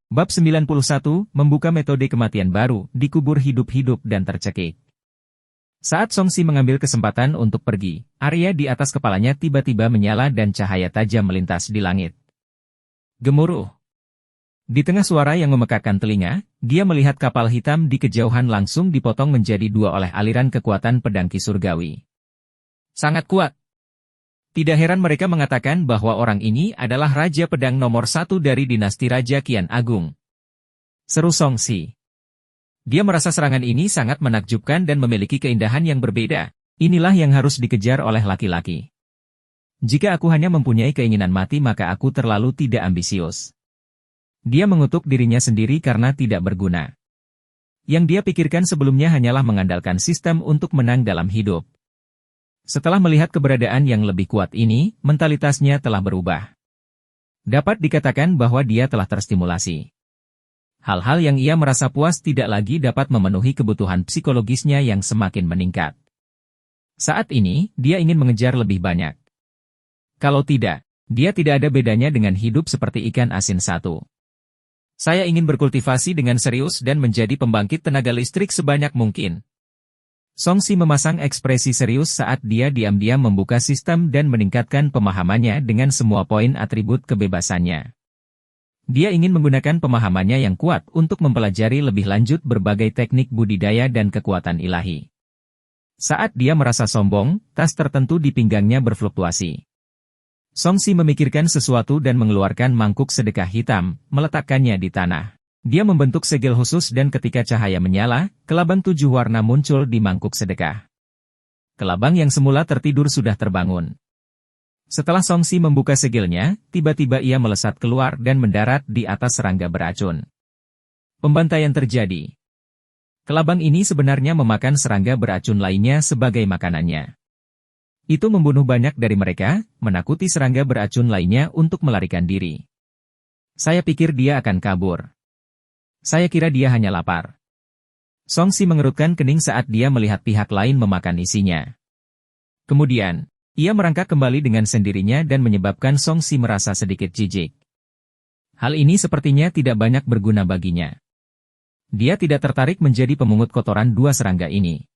Bab 91, membuka metode kematian baru, dikubur hidup-hidup dan tercekik. Saat Songsi mengambil kesempatan untuk pergi, area di atas kepalanya tiba-tiba menyala dan cahaya tajam melintas di langit. Gemuruh. Di tengah suara yang memekakkan telinga, dia melihat kapal hitam di kejauhan langsung dipotong menjadi dua oleh aliran kekuatan pedang Ki Surgawi. Sangat kuat. Tidak heran mereka mengatakan bahwa orang ini adalah Raja Pedang nomor 1 dari dinasti Raja Qian Agung. Seru Songsi. Dia merasa serangan ini sangat menakjubkan dan memiliki keindahan yang berbeda. Inilah yang harus dikejar oleh laki-laki. Jika aku hanya mempunyai keinginan mati maka aku terlalu tidak ambisius. Dia mengutuk dirinya sendiri karena tidak berguna. Yang dia pikirkan sebelumnya hanyalah mengandalkan sistem untuk menang dalam hidup. Setelah melihat keberadaan yang lebih kuat ini, mentalitasnya telah berubah. Dapat dikatakan bahwa dia telah terstimulasi. Hal-hal yang ia merasa puas tidak lagi dapat memenuhi kebutuhan psikologisnya yang semakin meningkat. Saat ini, dia ingin mengejar lebih banyak. Kalau tidak, dia tidak ada bedanya dengan hidup seperti ikan asin satu. Saya ingin berkultivasi dengan serius dan menjadi pembangkit tenaga listrik sebanyak mungkin. Songsi memasang ekspresi serius saat dia diam-diam membuka sistem dan meningkatkan pemahamannya dengan semua poin atribut kebebasannya. Dia ingin menggunakan pemahamannya yang kuat untuk mempelajari lebih lanjut berbagai teknik budidaya dan kekuatan ilahi. Saat dia merasa sombong, tas tertentu di pinggangnya berfluktuasi. Songsi memikirkan sesuatu dan mengeluarkan mangkuk sedekah hitam, meletakkannya di tanah. Dia membentuk segel khusus dan ketika cahaya menyala, kelabang 7 warna muncul di mangkuk sedekah. Kelabang yang semula tertidur sudah terbangun. Setelah Songsi membuka segelnya, tiba-tiba ia melesat keluar dan mendarat di atas serangga beracun. Pembantaian terjadi. Kelabang ini sebenarnya memakan serangga beracun lainnya sebagai makanannya. Itu membunuh banyak dari mereka, menakuti serangga beracun lainnya untuk melarikan diri. Saya pikir dia akan kabur. Saya kira dia hanya lapar. Songsi mengerutkan kening saat dia melihat pihak lain memakan isinya. Kemudian, ia merangkak kembali dengan sendirinya dan menyebabkan Songsi merasa sedikit jijik. Hal ini sepertinya tidak banyak berguna baginya. Dia tidak tertarik menjadi pemungut kotoran dua serangga ini.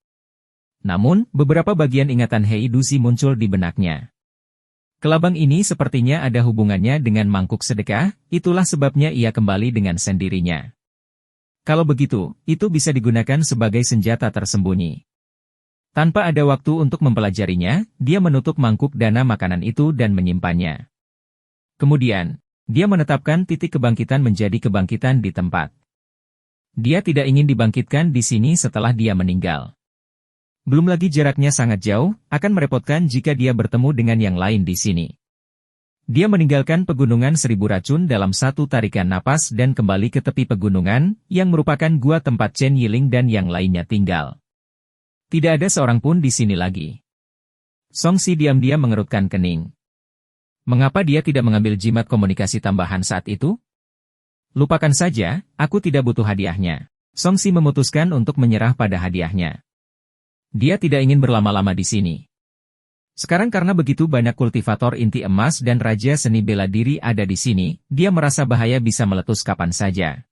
Namun, beberapa bagian ingatan Hei Dusi muncul di benaknya. Kelabang ini sepertinya ada hubungannya dengan mangkuk sedekah, itulah sebabnya ia kembali dengan sendirinya. Kalau begitu, itu bisa digunakan sebagai senjata tersembunyi. Tanpa ada waktu untuk mempelajarinya, dia menutup mangkuk dana makanan itu dan menyimpannya. Kemudian, dia menetapkan titik kebangkitan menjadi kebangkitan di tempat. Dia tidak ingin dibangkitkan di sini setelah dia meninggal. Belum lagi jaraknya sangat jauh, akan merepotkan jika dia bertemu dengan yang lain di sini. Dia meninggalkan pegunungan 1000 racun dalam satu tarikan napas dan kembali ke tepi pegunungan, yang merupakan gua tempat Chen Yiling dan yang lainnya tinggal. Tidak ada seorang pun di sini lagi. Songsi diam-diam mengerutkan kening. Mengapa dia tidak mengambil jimat komunikasi tambahan saat itu? Lupakan saja, aku tidak butuh hadiahnya. Songsi memutuskan untuk menyerah pada hadiahnya. Dia tidak ingin berlama-lama di sini. Sekarang karena begitu banyak kultivator inti emas dan Raja Seni Bela Diri ada di sini, dia merasa bahaya bisa meletus kapan saja.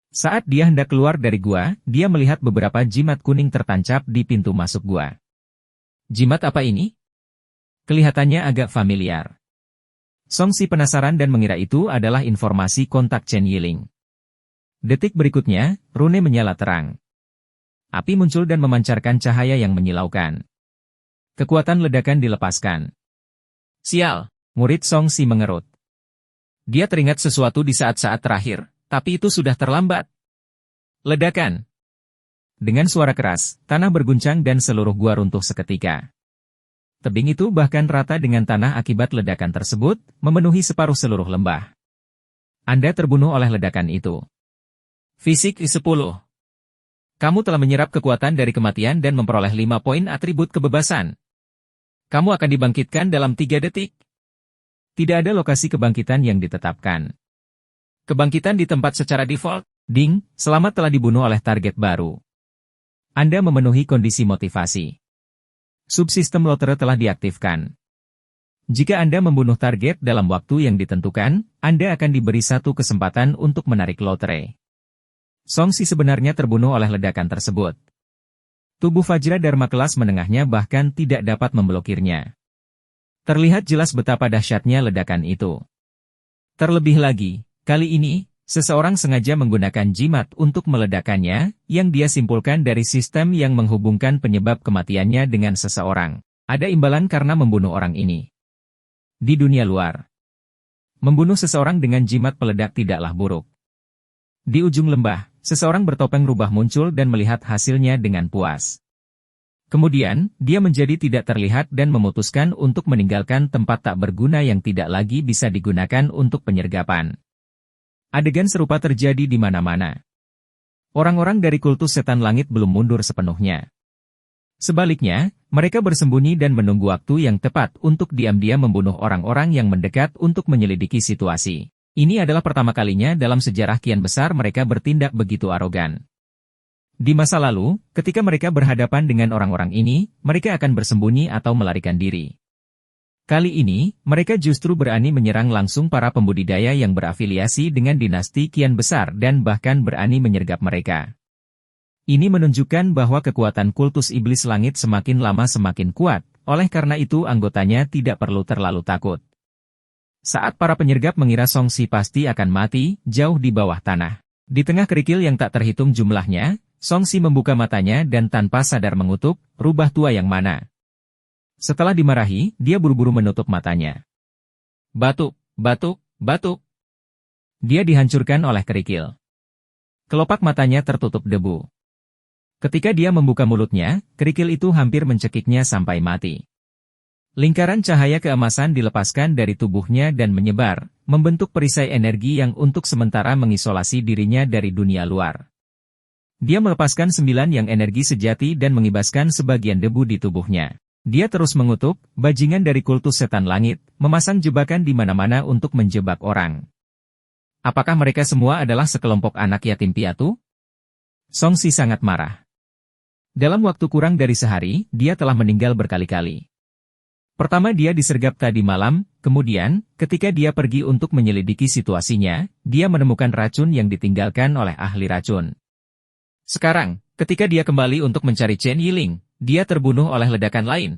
Saat dia hendak keluar dari gua, dia melihat beberapa jimat kuning tertancap di pintu masuk gua. Jimat apa ini? Kelihatannya agak familiar. Songsi penasaran dan mengira itu adalah informasi kontak Chen Yiling. Detik berikutnya, rune menyala terang. Api muncul dan memancarkan cahaya yang menyilaukan. Kekuatan ledakan dilepaskan. Sial, murid Songsi mengerut. Dia teringat sesuatu di saat-saat terakhir, tapi itu sudah terlambat. Ledakan. Dengan suara keras, tanah berguncang dan seluruh gua runtuh seketika. Tebing itu bahkan rata dengan tanah akibat ledakan tersebut, memenuhi separuh seluruh lembah. Anda terbunuh oleh ledakan itu. Fisik I-10. Kamu telah menyerap kekuatan dari kematian dan memperoleh 5 poin atribut kebebasan. Kamu akan dibangkitkan dalam 3 detik. Tidak ada lokasi kebangkitan yang ditetapkan. Kebangkitan di tempat secara default. Ding, selamat telah dibunuh oleh target baru. Anda memenuhi kondisi motivasi. Subsistem lotre telah diaktifkan. Jika Anda membunuh target dalam waktu yang ditentukan, Anda akan diberi satu kesempatan untuk menarik lotre. Songsi sebenarnya terbunuh oleh ledakan tersebut. Tubuh Vajra Dharma kelas menengahnya bahkan tidak dapat memblokirnya. Terlihat jelas betapa dahsyatnya ledakan itu. Terlebih lagi, kali ini, seseorang sengaja menggunakan jimat untuk meledakkannya, yang dia simpulkan dari sistem yang menghubungkan penyebab kematiannya dengan seseorang. Ada imbalan karena membunuh orang ini. Di dunia luar, membunuh seseorang dengan jimat peledak tidaklah buruk. Di ujung lembah, seseorang bertopeng rubah muncul dan melihat hasilnya dengan puas. Kemudian, dia menjadi tidak terlihat dan memutuskan untuk meninggalkan tempat tak berguna yang tidak lagi bisa digunakan untuk penyergapan. Adegan serupa terjadi di mana-mana. Orang-orang dari kultus setan langit belum mundur sepenuhnya. Sebaliknya, mereka bersembunyi dan menunggu waktu yang tepat untuk diam-diam membunuh orang-orang yang mendekat untuk menyelidiki situasi. Ini adalah pertama kalinya dalam sejarah kian besar mereka bertindak begitu arogan. Di masa lalu, ketika mereka berhadapan dengan orang-orang ini, mereka akan bersembunyi atau melarikan diri. Kali ini, mereka justru berani menyerang langsung para pembudidaya yang berafiliasi dengan dinasti kian besar dan bahkan berani menyergap mereka. Ini menunjukkan bahwa kekuatan kultus iblis langit semakin lama semakin kuat, oleh karena itu anggotanya tidak perlu terlalu takut. Saat para penyergap mengira Songsi pasti akan mati, jauh di bawah tanah. Di tengah kerikil yang tak terhitung jumlahnya, Songsi membuka matanya dan tanpa sadar mengutuk, rubah tua yang mana. Setelah dimarahi, dia buru-buru menutup matanya. Batuk, batuk, batuk. Dia dihancurkan oleh kerikil. Kelopak matanya tertutup debu. Ketika dia membuka mulutnya, kerikil itu hampir mencekiknya sampai mati. Lingkaran cahaya keemasan dilepaskan dari tubuhnya dan menyebar, membentuk perisai energi yang untuk sementara mengisolasi dirinya dari dunia luar. Dia melepaskan 9 yang energi sejati dan mengibaskan sebagian debu di tubuhnya. Dia terus mengutuk, bajingan dari kultus setan langit, memasang jebakan di mana-mana untuk menjebak orang. Apakah mereka semua adalah sekelompok anak yatim piatu? Songsi sangat marah. Dalam waktu kurang dari sehari, dia telah meninggal berkali-kali. Pertama dia disergap tadi malam, kemudian, ketika dia pergi untuk menyelidiki situasinya, dia menemukan racun yang ditinggalkan oleh ahli racun. Sekarang, ketika dia kembali untuk mencari Chen Yiling, dia terbunuh oleh ledakan lain.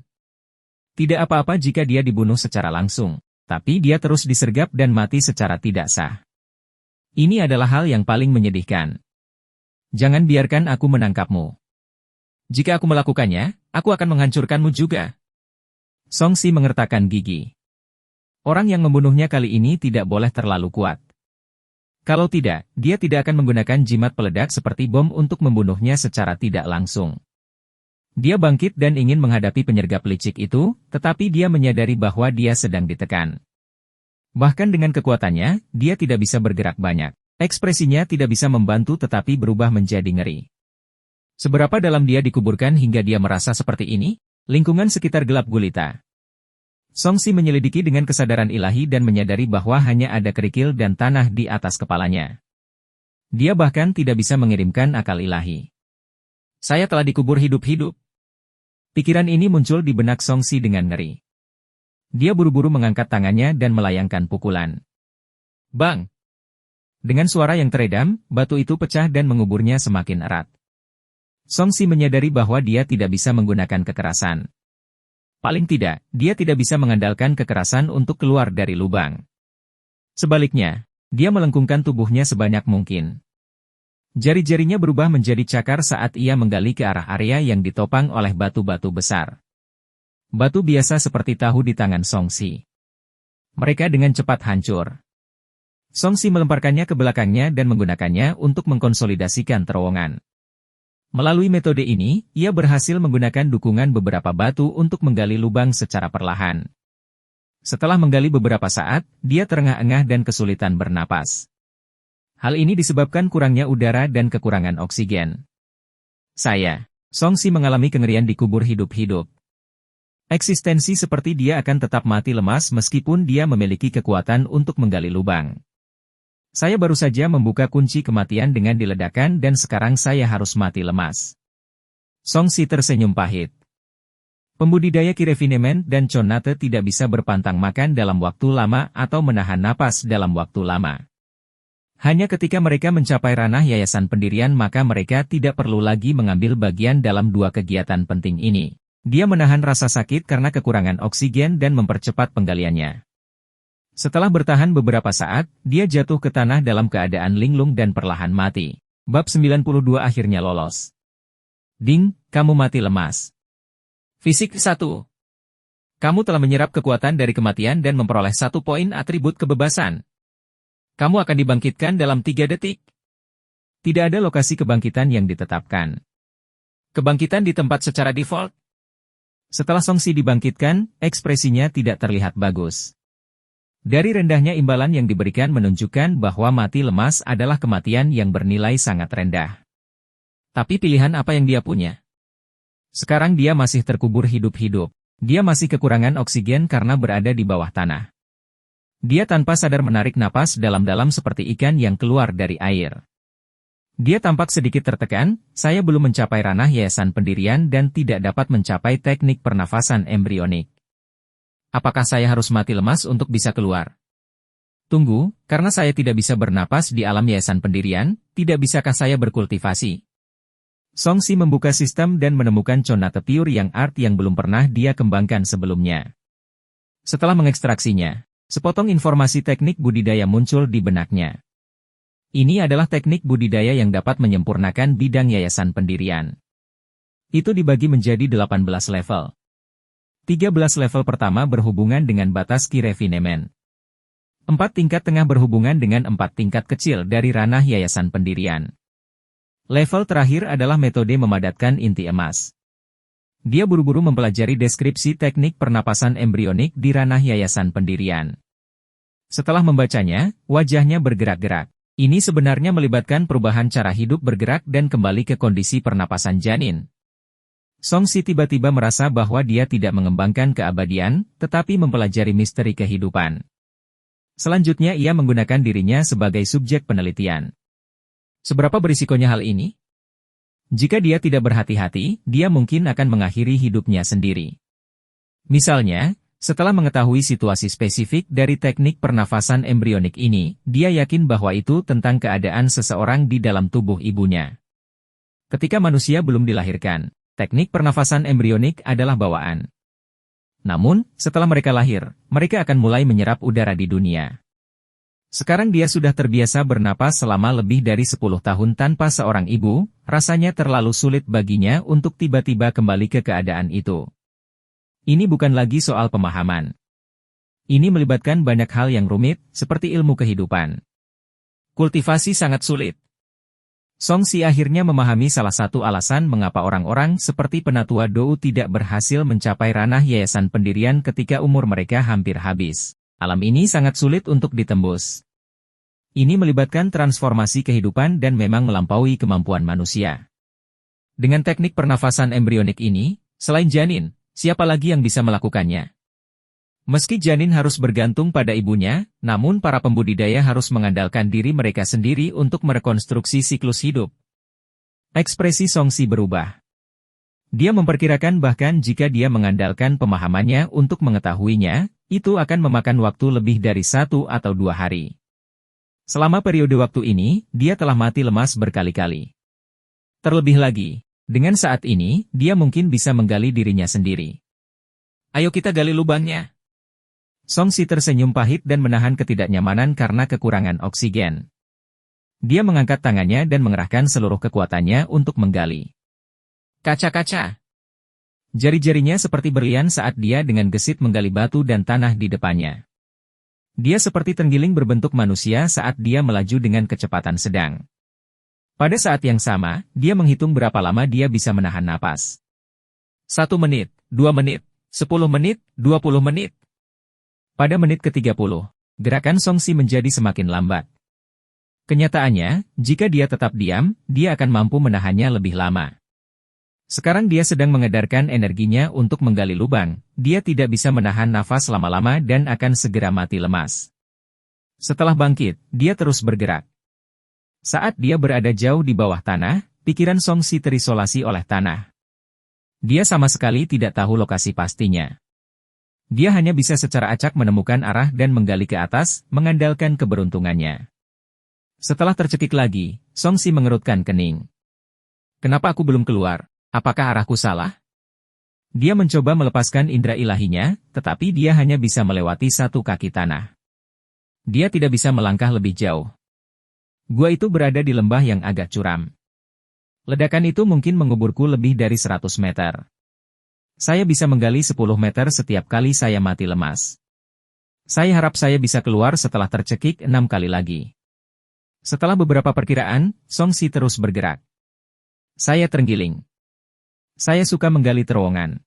Tidak apa-apa jika dia dibunuh secara langsung, tapi dia terus disergap dan mati secara tidak sah. Ini adalah hal yang paling menyedihkan. Jangan biarkan aku menangkapmu. Jika aku melakukannya, aku akan menghancurkanmu juga. Songsi mengertakkan gigi. Orang yang membunuhnya kali ini tidak boleh terlalu kuat. Kalau tidak, dia tidak akan menggunakan jimat peledak seperti bom untuk membunuhnya secara tidak langsung. Dia bangkit dan ingin menghadapi penyergap licik itu, tetapi dia menyadari bahwa dia sedang ditekan. Bahkan dengan kekuatannya, dia tidak bisa bergerak banyak. Ekspresinya tidak bisa membantu tetapi berubah menjadi ngeri. Seberapa dalam dia dikuburkan hingga dia merasa seperti ini? Lingkungan sekitar gelap gulita. Songsi menyelidiki dengan kesadaran ilahi dan menyadari bahwa hanya ada kerikil dan tanah di atas kepalanya. Dia bahkan tidak bisa mengirimkan akal ilahi. Saya telah dikubur hidup-hidup. Pikiran ini muncul di benak Songsi dengan ngeri. Dia buru-buru mengangkat tangannya dan melayangkan pukulan. Bang! Dengan suara yang teredam, batu itu pecah dan menguburnya semakin erat. Songsi menyadari bahwa dia tidak bisa menggunakan kekerasan. Paling tidak, dia tidak bisa mengandalkan kekerasan untuk keluar dari lubang. Sebaliknya, dia melengkungkan tubuhnya sebanyak mungkin. Jari-jarinya berubah menjadi cakar saat ia menggali ke arah area yang ditopang oleh batu-batu besar. Batu biasa seperti tahu di tangan Songsi. Mereka dengan cepat hancur. Songsi melemparkannya ke belakangnya dan menggunakannya untuk mengkonsolidasikan terowongan. Melalui metode ini, ia berhasil menggunakan dukungan beberapa batu untuk menggali lubang secara perlahan. Setelah menggali beberapa saat, dia terengah-engah dan kesulitan bernapas. Hal ini disebabkan kurangnya udara dan kekurangan oksigen. Songsi mengalami kengerian dikubur hidup-hidup. Eksistensi seperti dia akan tetap mati lemas meskipun dia memiliki kekuatan untuk menggali lubang. Saya baru saja membuka kunci kematian dengan diledakkan dan sekarang saya harus mati lemas. Songsi tersenyum pahit. Pembudidaya Kirefinemen dan Conate tidak bisa berpantang makan dalam waktu lama atau menahan napas dalam waktu lama. Hanya ketika mereka mencapai ranah yayasan pendirian maka mereka tidak perlu lagi mengambil bagian dalam dua kegiatan penting ini. Dia menahan rasa sakit karena kekurangan oksigen dan mempercepat penggaliannya. Setelah bertahan beberapa saat, dia jatuh ke tanah dalam keadaan linglung dan perlahan mati. Bab 92 akhirnya lolos. Ding, kamu mati lemas. Fisik 1. Kamu telah menyerap kekuatan dari kematian dan memperoleh 1 poin atribut kebebasan. Kamu akan dibangkitkan dalam 3 detik. Tidak ada lokasi kebangkitan yang ditetapkan. Kebangkitan di tempat secara default. Setelah Songsi dibangkitkan, ekspresinya tidak terlihat bagus. Dari rendahnya imbalan yang diberikan menunjukkan bahwa mati lemas adalah kematian yang bernilai sangat rendah. Tapi pilihan apa yang dia punya? Sekarang dia masih terkubur hidup-hidup. Dia masih kekurangan oksigen karena berada di bawah tanah. Dia tanpa sadar menarik napas dalam-dalam seperti ikan yang keluar dari air. Dia tampak sedikit tertekan, saya belum mencapai ranah yayasan pendirian dan tidak dapat mencapai teknik pernafasan embrionik. Apakah saya harus mati lemas untuk bisa keluar? Tunggu, karena saya tidak bisa bernapas di alam yayasan pendirian, tidak bisakah saya berkultivasi? Songsi membuka sistem dan menemukan Conate Pure yang belum pernah dia kembangkan sebelumnya. Setelah mengekstraksinya, sepotong informasi teknik budidaya muncul di benaknya. Ini adalah teknik budidaya yang dapat menyempurnakan bidang yayasan pendirian. Itu dibagi menjadi 18 level. 13 level pertama berhubungan dengan batas Kirefinemen. 4 tingkat tengah berhubungan dengan 4 tingkat kecil dari ranah yayasan pendirian. Level terakhir adalah metode memadatkan inti emas. Dia buru-buru mempelajari deskripsi teknik pernapasan embrionik di ranah yayasan pendirian. Setelah membacanya, wajahnya bergerak-gerak. Ini sebenarnya melibatkan perubahan cara hidup bergerak dan kembali ke kondisi pernapasan janin. Songsi tiba-tiba merasa bahwa dia tidak mengembangkan keabadian, tetapi mempelajari misteri kehidupan. Selanjutnya ia menggunakan dirinya sebagai subjek penelitian. Seberapa berisikonya hal ini? Jika dia tidak berhati-hati, dia mungkin akan mengakhiri hidupnya sendiri. Misalnya, setelah mengetahui situasi spesifik dari teknik pernafasan embrionik ini, dia yakin bahwa itu tentang keadaan seseorang di dalam tubuh ibunya. Ketika manusia belum dilahirkan, teknik pernafasan embrionik adalah bawaan. Namun, setelah mereka lahir, mereka akan mulai menyerap udara di dunia. Sekarang dia sudah terbiasa bernapas selama lebih dari 10 tahun tanpa seorang ibu, rasanya terlalu sulit baginya untuk tiba-tiba kembali ke keadaan itu. Ini bukan lagi soal pemahaman. Ini melibatkan banyak hal yang rumit, seperti ilmu kehidupan. Kultivasi sangat sulit. Songsi akhirnya memahami salah satu alasan mengapa orang-orang seperti Penatua Dou tidak berhasil mencapai ranah yayasan pendirian ketika umur mereka hampir habis. Alam ini sangat sulit untuk ditembus. Ini melibatkan transformasi kehidupan dan memang melampaui kemampuan manusia. Dengan teknik pernafasan embrionik ini, selain janin, siapa lagi yang bisa melakukannya? Meski janin harus bergantung pada ibunya, namun para pembudidaya harus mengandalkan diri mereka sendiri untuk merekonstruksi siklus hidup. Ekspresi Songsi berubah. Dia memperkirakan bahkan jika dia mengandalkan pemahamannya untuk mengetahuinya, itu akan memakan waktu lebih dari 1 atau 2 hari. Selama periode waktu ini, dia telah mati lemas berkali-kali. Terlebih lagi, dengan saat ini, dia mungkin bisa menggali dirinya sendiri. Ayo kita gali lubangnya. Songsi tersenyum pahit dan menahan ketidaknyamanan karena kekurangan oksigen. Dia mengangkat tangannya dan mengerahkan seluruh kekuatannya untuk menggali. Kaca-kaca. Jari-jarinya seperti berlian saat dia dengan gesit menggali batu dan tanah di depannya. Dia seperti terenggiling berbentuk manusia saat dia melaju dengan kecepatan sedang. Pada saat yang sama, dia menghitung berapa lama dia bisa menahan napas. 1 menit, 2 menit, 10 menit, 20 menit. Pada menit ke-30, gerakan Songsi menjadi semakin lambat. Kenyataannya, jika dia tetap diam, dia akan mampu menahannya lebih lama. Sekarang dia sedang mengedarkan energinya untuk menggali lubang, dia tidak bisa menahan nafas lama-lama dan akan segera mati lemas. Setelah bangkit, dia terus bergerak. Saat dia berada jauh di bawah tanah, pikiran Songsi terisolasi oleh tanah. Dia sama sekali tidak tahu lokasi pastinya. Dia hanya bisa secara acak menemukan arah dan menggali ke atas, mengandalkan keberuntungannya. Setelah tercekik lagi, Songsi mengerutkan kening. Kenapa aku belum keluar? Apakah arahku salah? Dia mencoba melepaskan indera ilahinya, tetapi dia hanya bisa melewati satu kaki tanah. Dia tidak bisa melangkah lebih jauh. Gua itu berada di lembah yang agak curam. Ledakan itu mungkin menguburku lebih dari 100 meter. Saya bisa menggali 10 meter setiap kali saya mati lemas. Saya harap saya bisa keluar setelah tercekik 6 kali lagi. Setelah beberapa perkiraan, Songsi terus bergerak. Saya terenggiling. Saya suka menggali terowongan.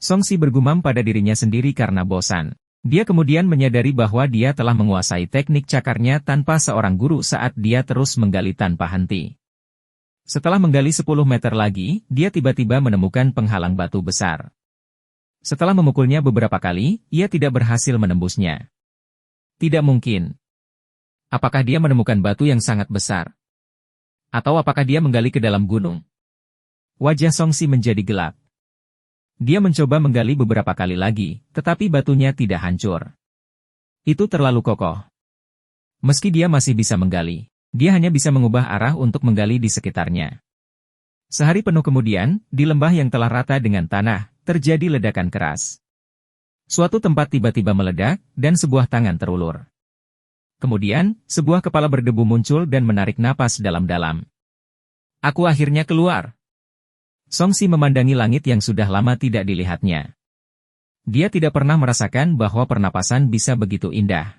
Songsi bergumam pada dirinya sendiri karena bosan. Dia kemudian menyadari bahwa dia telah menguasai teknik cakarnya tanpa seorang guru saat dia terus menggali tanpa henti. Setelah menggali 10 meter lagi, dia tiba-tiba menemukan penghalang batu besar. Setelah memukulnya beberapa kali, ia tidak berhasil menembusnya. Tidak mungkin. Apakah dia menemukan batu yang sangat besar? Atau apakah dia menggali ke dalam gunung? Wajah Songsi menjadi gelap. Dia mencoba menggali beberapa kali lagi, tetapi batunya tidak hancur. Itu terlalu kokoh. Meski dia masih bisa menggali, dia hanya bisa mengubah arah untuk menggali di sekitarnya. Sehari penuh kemudian, di lembah yang telah rata dengan tanah, terjadi ledakan keras. Suatu tempat tiba-tiba meledak, dan sebuah tangan terulur. Kemudian, sebuah kepala berdebu muncul dan menarik napas dalam-dalam. Aku akhirnya keluar. Songsi memandangi langit yang sudah lama tidak dilihatnya. Dia tidak pernah merasakan bahwa pernapasan bisa begitu indah.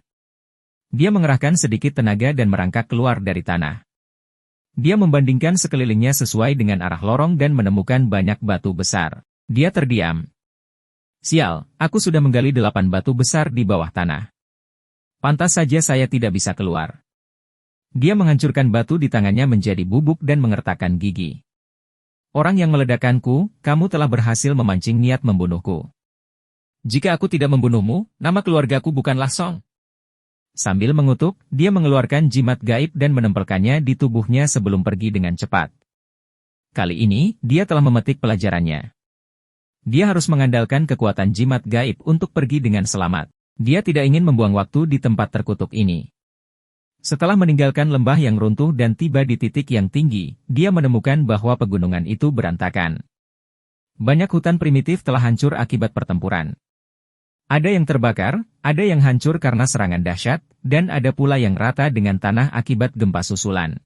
Dia mengerahkan sedikit tenaga dan merangkak keluar dari tanah. Dia membandingkan sekelilingnya sesuai dengan arah lorong dan menemukan banyak batu besar. Dia terdiam. Sial, aku sudah menggali 8 batu besar di bawah tanah. Pantas saja saya tidak bisa keluar. Dia menghancurkan batu di tangannya menjadi bubuk dan mengertakkan gigi. Orang yang meledakkanku, kamu telah berhasil memancing niat membunuhku. Jika aku tidak membunuhmu, nama keluargaku bukanlah Song. Sambil mengutuk, dia mengeluarkan jimat gaib dan menempelkannya di tubuhnya sebelum pergi dengan cepat. Kali ini, dia telah memetik pelajarannya. Dia harus mengandalkan kekuatan jimat gaib untuk pergi dengan selamat. Dia tidak ingin membuang waktu di tempat terkutuk ini. Setelah meninggalkan lembah yang runtuh dan tiba di titik yang tinggi, dia menemukan bahwa pegunungan itu berantakan. Banyak hutan primitif telah hancur akibat pertempuran. Ada yang terbakar, ada yang hancur karena serangan dahsyat, dan ada pula yang rata dengan tanah akibat gempa susulan.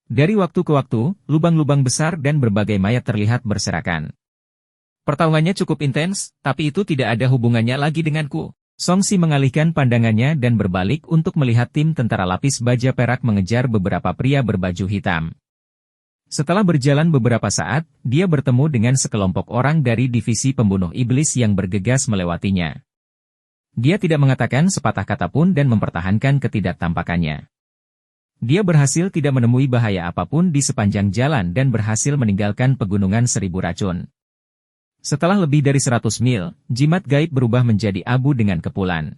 Dari waktu ke waktu, lubang-lubang besar dan berbagai mayat terlihat berserakan. Pertarungannya cukup intens, tapi itu tidak ada hubungannya lagi denganku. Songsi mengalihkan pandangannya dan berbalik untuk melihat tim tentara lapis baja perak mengejar beberapa pria berbaju hitam. Setelah berjalan beberapa saat, dia bertemu dengan sekelompok orang dari divisi pembunuh iblis yang bergegas melewatinya. Dia tidak mengatakan sepatah kata pun dan mempertahankan ketidaktampakannya. Dia berhasil tidak menemui bahaya apapun di sepanjang jalan dan berhasil meninggalkan pegunungan 1000 racun. Setelah lebih dari 100 mil, jimat gaib berubah menjadi abu dengan kepulan.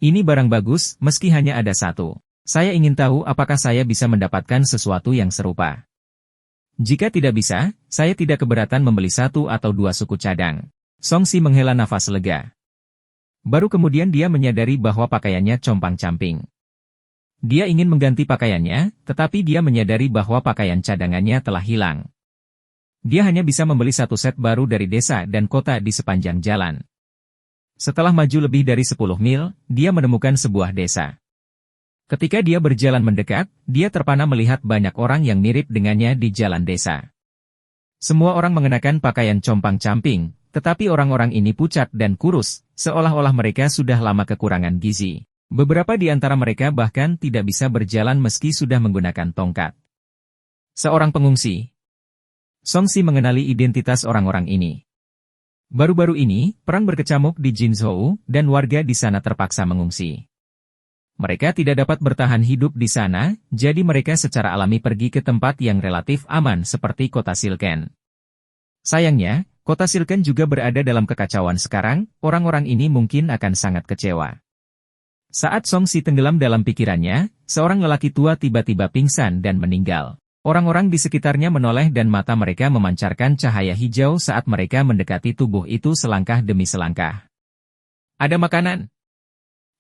Ini barang bagus, meski hanya ada satu. Saya ingin tahu apakah saya bisa mendapatkan sesuatu yang serupa. Jika tidak bisa, saya tidak keberatan membeli 1 atau 2 suku cadang. Songsi menghela nafas lega. Baru kemudian dia menyadari bahwa pakaiannya compang-camping. Dia ingin mengganti pakaiannya, tetapi dia menyadari bahwa pakaian cadangannya telah hilang. Dia hanya bisa membeli 1 set baru dari desa dan kota di sepanjang jalan. Setelah maju lebih dari 10 mil, dia menemukan sebuah desa. Ketika dia berjalan mendekat, dia terpana melihat banyak orang yang mirip dengannya di jalan desa. Semua orang mengenakan pakaian compang-camping, tetapi orang-orang ini pucat dan kurus, seolah-olah mereka sudah lama kekurangan gizi. Beberapa di antara mereka bahkan tidak bisa berjalan meski sudah menggunakan tongkat. Seorang pengungsi. Songsi mengenali identitas orang-orang ini. Baru-baru ini, perang berkecamuk di Jinzhou, dan warga di sana terpaksa mengungsi. Mereka tidak dapat bertahan hidup di sana, jadi mereka secara alami pergi ke tempat yang relatif aman seperti kota Silken. Sayangnya, kota Silken juga berada dalam kekacauan sekarang, orang-orang ini mungkin akan sangat kecewa. Saat Songsi tenggelam dalam pikirannya, seorang lelaki tua tiba-tiba pingsan dan meninggal. Orang-orang di sekitarnya menoleh dan mata mereka memancarkan cahaya hijau saat mereka mendekati tubuh itu selangkah demi selangkah. Ada makanan.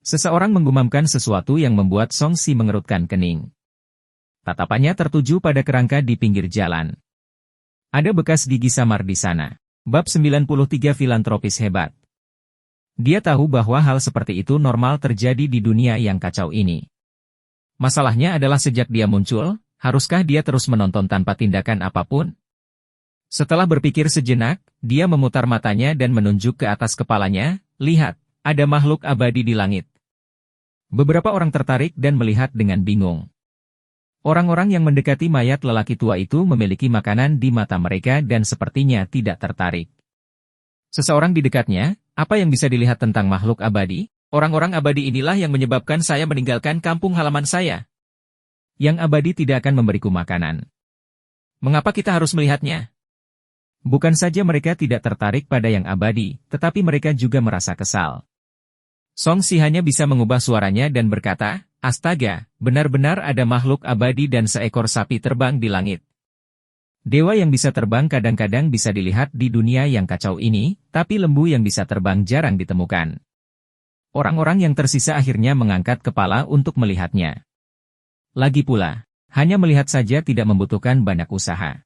Seseorang menggumamkan sesuatu yang membuat Song Si mengerutkan kening. Tatapannya tertuju pada kerangka di pinggir jalan. Ada bekas gigi samar di sana. Bab 93 Filantropis Hebat. Dia tahu bahwa hal seperti itu normal terjadi di dunia yang kacau ini. Masalahnya adalah sejak dia muncul, haruskah dia terus menonton tanpa tindakan apapun? Setelah berpikir sejenak, dia memutar matanya dan menunjuk ke atas kepalanya, lihat, ada makhluk abadi di langit. Beberapa orang tertarik dan melihat dengan bingung. Orang-orang yang mendekati mayat lelaki tua itu memiliki makanan di mata mereka dan sepertinya tidak tertarik. Seseorang di dekatnya, apa yang bisa dilihat tentang makhluk abadi? Orang-orang abadi inilah yang menyebabkan saya meninggalkan kampung halaman saya. Yang abadi tidak akan memberiku makanan. Mengapa kita harus melihatnya? Bukan saja mereka tidak tertarik pada yang abadi, tetapi mereka juga merasa kesal. Song Si hanya bisa mengubah suaranya dan berkata, astaga, benar-benar ada makhluk abadi dan seekor sapi terbang di langit. Dewa yang bisa terbang kadang-kadang bisa dilihat di dunia yang kacau ini, tapi lembu yang bisa terbang jarang ditemukan. Orang-orang yang tersisa akhirnya mengangkat kepala untuk melihatnya. Lagi pula, hanya melihat saja tidak membutuhkan banyak usaha.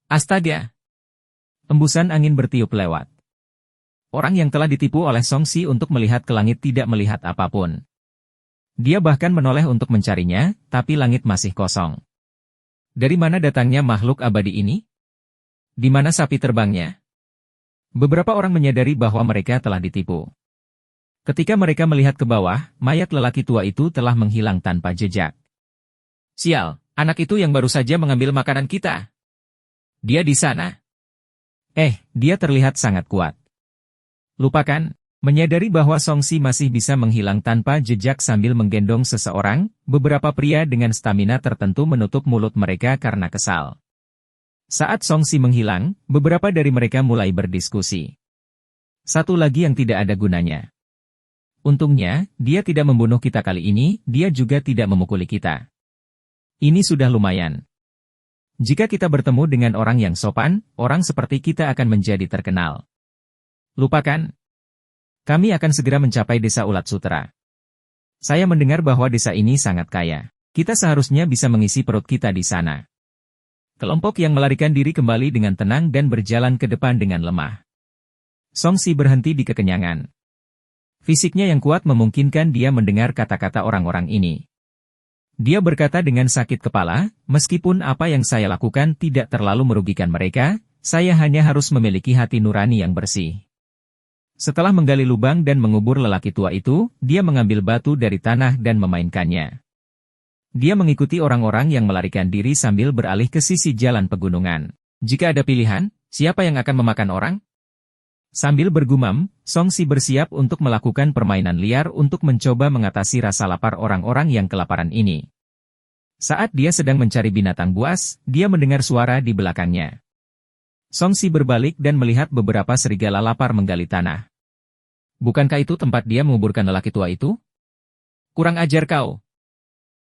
Astaga! Embusan angin bertiup lewat. Orang yang telah ditipu oleh Song Si untuk melihat ke langit tidak melihat apapun. Dia bahkan menoleh untuk mencarinya, tapi langit masih kosong. Dari mana datangnya makhluk abadi ini? Di mana sapi terbangnya? Beberapa orang menyadari bahwa mereka telah ditipu. Ketika mereka melihat ke bawah, mayat lelaki tua itu telah menghilang tanpa jejak. Sial, anak itu yang baru saja mengambil makanan kita. Dia di sana. Dia terlihat sangat kuat. Lupakan. Menyadari bahwa Song Si masih bisa menghilang tanpa jejak sambil menggendong seseorang, beberapa pria dengan stamina tertentu menutup mulut mereka karena kesal. Saat Song Si menghilang, beberapa dari mereka mulai berdiskusi. Satu lagi yang tidak ada gunanya. Untungnya, dia tidak membunuh kita kali ini, dia juga tidak memukuli kita. Ini sudah lumayan. Jika kita bertemu dengan orang yang sopan, orang seperti kita akan menjadi terkenal. Lupakan. Kami akan segera mencapai desa Ulat Sutera. Saya mendengar bahwa desa ini sangat kaya. Kita seharusnya bisa mengisi perut kita di sana. Kelompok yang melarikan diri kembali dengan tenang dan berjalan ke depan dengan lemah. Song Si berhenti di kekenyangan. Fisiknya yang kuat memungkinkan dia mendengar kata-kata orang-orang ini. Dia berkata dengan sakit kepala, meskipun apa yang saya lakukan tidak terlalu merugikan mereka, saya hanya harus memiliki hati nurani yang bersih. Setelah menggali lubang dan mengubur lelaki tua itu, dia mengambil batu dari tanah dan memainkannya. Dia mengikuti orang-orang yang melarikan diri sambil beralih ke sisi jalan pegunungan. Jika ada pilihan, siapa yang akan memakan orang? Sambil bergumam, Song Si bersiap untuk melakukan permainan liar untuk mencoba mengatasi rasa lapar orang-orang yang kelaparan ini. Saat dia sedang mencari binatang buas, dia mendengar suara di belakangnya. Song Si berbalik dan melihat beberapa serigala lapar menggali tanah. Bukankah itu tempat dia menguburkan lelaki tua itu? Kurang ajar kau.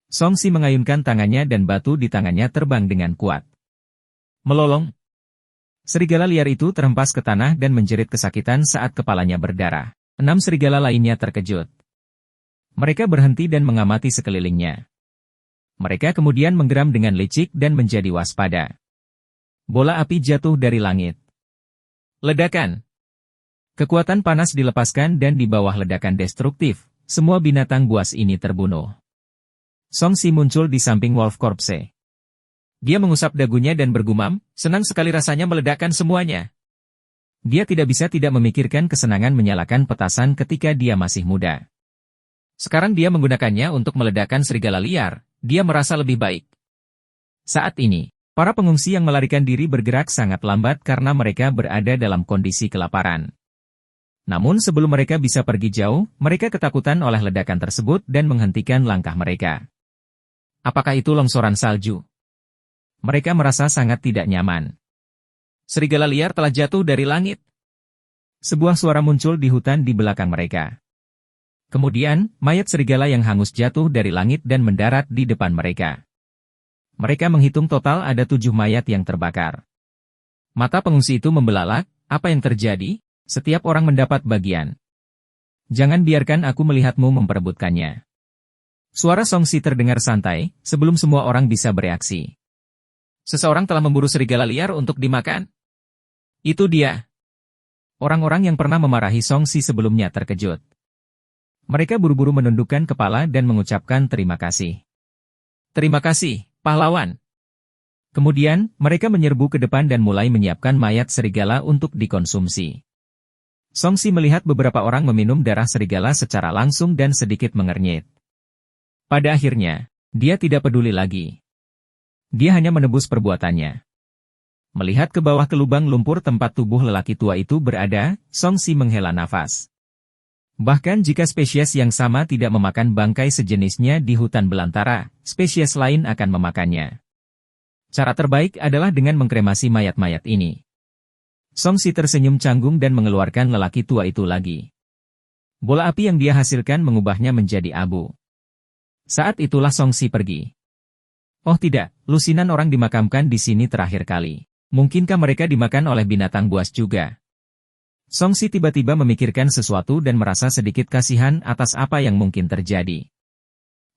Song Si mengayunkan tangannya dan batu di tangannya terbang dengan kuat. Melolong. Serigala liar itu terhempas ke tanah dan menjerit kesakitan saat kepalanya berdarah. 6 serigala lainnya terkejut. Mereka berhenti dan mengamati sekelilingnya. Mereka kemudian menggeram dengan licik dan menjadi waspada. Bola api jatuh dari langit. Ledakan. Kekuatan panas dilepaskan dan di bawah ledakan destruktif, semua binatang buas ini terbunuh. Song Si muncul di samping Wolf Corpse. Dia mengusap dagunya dan bergumam, senang sekali rasanya meledakkan semuanya. Dia tidak bisa tidak memikirkan kesenangan menyalakan petasan ketika dia masih muda. Sekarang dia menggunakannya untuk meledakkan serigala liar, dia merasa lebih baik. Saat ini, para pengungsi yang melarikan diri bergerak sangat lambat karena mereka berada dalam kondisi kelaparan. Namun sebelum mereka bisa pergi jauh, mereka ketakutan oleh ledakan tersebut dan menghentikan langkah mereka. Apakah itu longsoran salju? Mereka merasa sangat tidak nyaman. Serigala liar telah jatuh dari langit. Sebuah suara muncul di hutan di belakang mereka. Kemudian, mayat serigala yang hangus jatuh dari langit dan mendarat di depan mereka. Mereka menghitung total ada 7 mayat yang terbakar. Mata pengungsi itu membelalak, apa yang terjadi? Setiap orang mendapat bagian. Jangan biarkan aku melihatmu memperebutkannya. Suara Songsi terdengar santai, sebelum semua orang bisa bereaksi. Seseorang telah memburu serigala liar untuk dimakan? Itu dia. Orang-orang yang pernah memarahi Songsi sebelumnya terkejut. Mereka buru-buru menundukkan kepala dan mengucapkan terima kasih. Terima kasih, pahlawan. Kemudian, mereka menyerbu ke depan dan mulai menyiapkan mayat serigala untuk dikonsumsi. Songsi melihat beberapa orang meminum darah serigala secara langsung dan sedikit mengernyit. Pada akhirnya, dia tidak peduli lagi. Dia hanya menebus perbuatannya. Melihat ke bawah ke lubang lumpur tempat tubuh lelaki tua itu berada, Songsi menghela nafas. Bahkan jika spesies yang sama tidak memakan bangkai sejenisnya di hutan belantara, spesies lain akan memakannya. Cara terbaik adalah dengan mengkremasi mayat-mayat ini. Songsi tersenyum canggung dan mengeluarkan lelaki tua itu lagi. Bola api yang dia hasilkan mengubahnya menjadi abu. Saat itulah Songsi pergi. Oh tidak, lusinan orang dimakamkan di sini terakhir kali. Mungkinkah mereka dimakan oleh binatang buas juga? Songsi tiba-tiba memikirkan sesuatu dan merasa sedikit kasihan atas apa yang mungkin terjadi.